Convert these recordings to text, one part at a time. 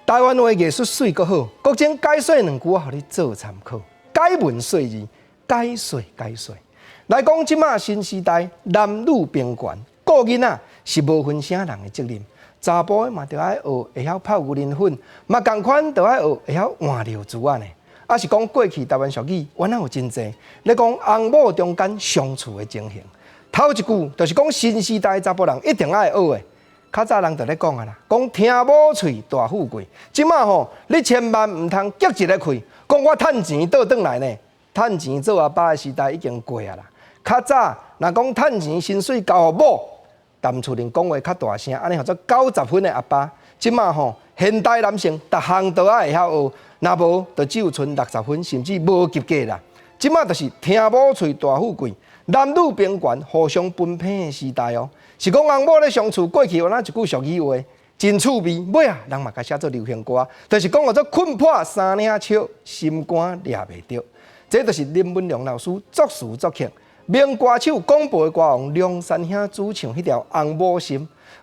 台湾话艺术水阁好，国情解说两句，互你做参考。解文说字，解说。来讲即马新时代，男女平权，顾囡仔是无分啥人的责任。查甫的嘛，着爱学会晓泡牛奶粉，嘛共款着爱学会晓换尿珠啊呢。啊是讲过去台湾俗语，原来有真济，咧讲翁某中间相处的情形。头一句就是讲新时代查甫人一定爱学的。较早人就咧讲啊啦，讲听某喙大富贵。即马吼，你千万唔通夹一个气，讲我趁钱倒转来呢。趁钱做阿爸的时代已经过啊啦。较早若讲趁钱薪水交互某，谈厝人讲话较大声，安尼叫做90分的阿爸。即马吼，现代男性逐项都爱会晓学，若无就只有剩60分，甚至无及格啦。即马就是听某喙大富贵，男女平权、互相分配的时代哦。是讲翁某咧相处过去，有哪一句俗语话，真趣味。尾啊，人嘛甲写做流行歌，就是讲叫做困破三领笑，心肝掠袂着。这就是林文良老师作词作曲，名歌手广播的歌王梁山兄主唱迄条《翁某心》。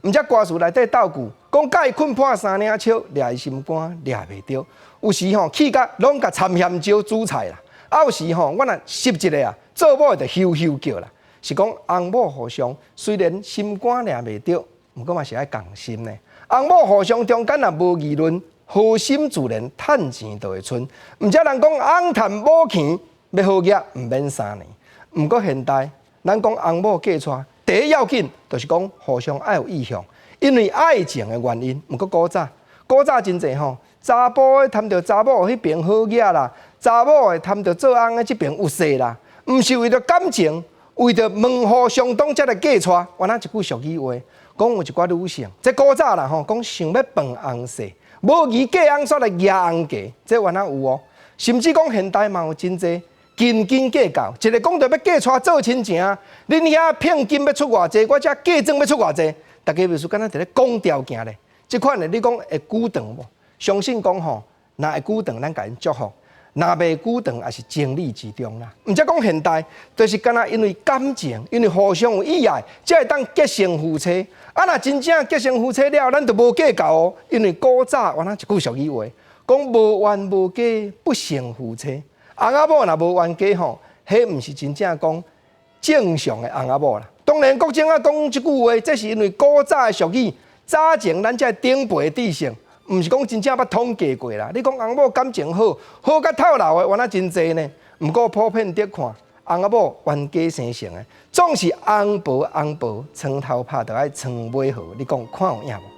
毋则歌词内底倒句，讲甲伊困破三领笑，掠伊心肝掠袂着。有时吼气甲拢甲掺咸椒煮菜啦，啊有时吼我若湿一个啊，做某就咻咻叫啦。是讲翁某互相虽然心肝掠袂着，毋过嘛是爱共心呢。翁某互相中间若无议论，好心自然趁钱就会剩。毋则人讲翁趁某钱，要好业毋免3年。毋过现代咱讲翁某嫁娶，第一要紧就是讲互相爱有意向，因为爱情的原因。毋过古早真济吼，查甫的贪着查某迄边好业啦，查某的贪着做翁的即边有势啦，毋是为着感情。为着门户相当才来嫁娶，原来一句俗语话，讲有一寡女性，这古早啦吼，讲想要傍翁婿，无宜嫁翁煞来举翁家，这原来有哦。甚至讲现代嘛有真济斤计较，一个讲着要嫁娶做亲情，恁遐聘金要出偌济，我遮嫁妆要出偌济，大家袂输敢若伫咧讲条件咧。即款的你讲会久长无？相信讲吼，若会久长，咱甲因祝福。若袂久长，也是情理之中啦。毋则讲现代，就是敢若因为感情，因为互相有意爱，才会当结成夫妻。啊，若真正结成夫妻了，咱就无计较哦。因为古早原来一句俗语话，讲无冤无家不成夫妻。翁仔某若无冤家吼，迄毋是真正讲正常的翁仔某啦。当然，国政啊讲即句话，这是因为古早的俗语，早前咱这顶辈知识。毋是讲真正捌统计过啦，你讲翁某感情好，好甲透漏的，原来真济呢。毋过普遍得看，翁仔某冤家生成的，总是翁婆，床头拍着爱床尾和，你讲看有影无？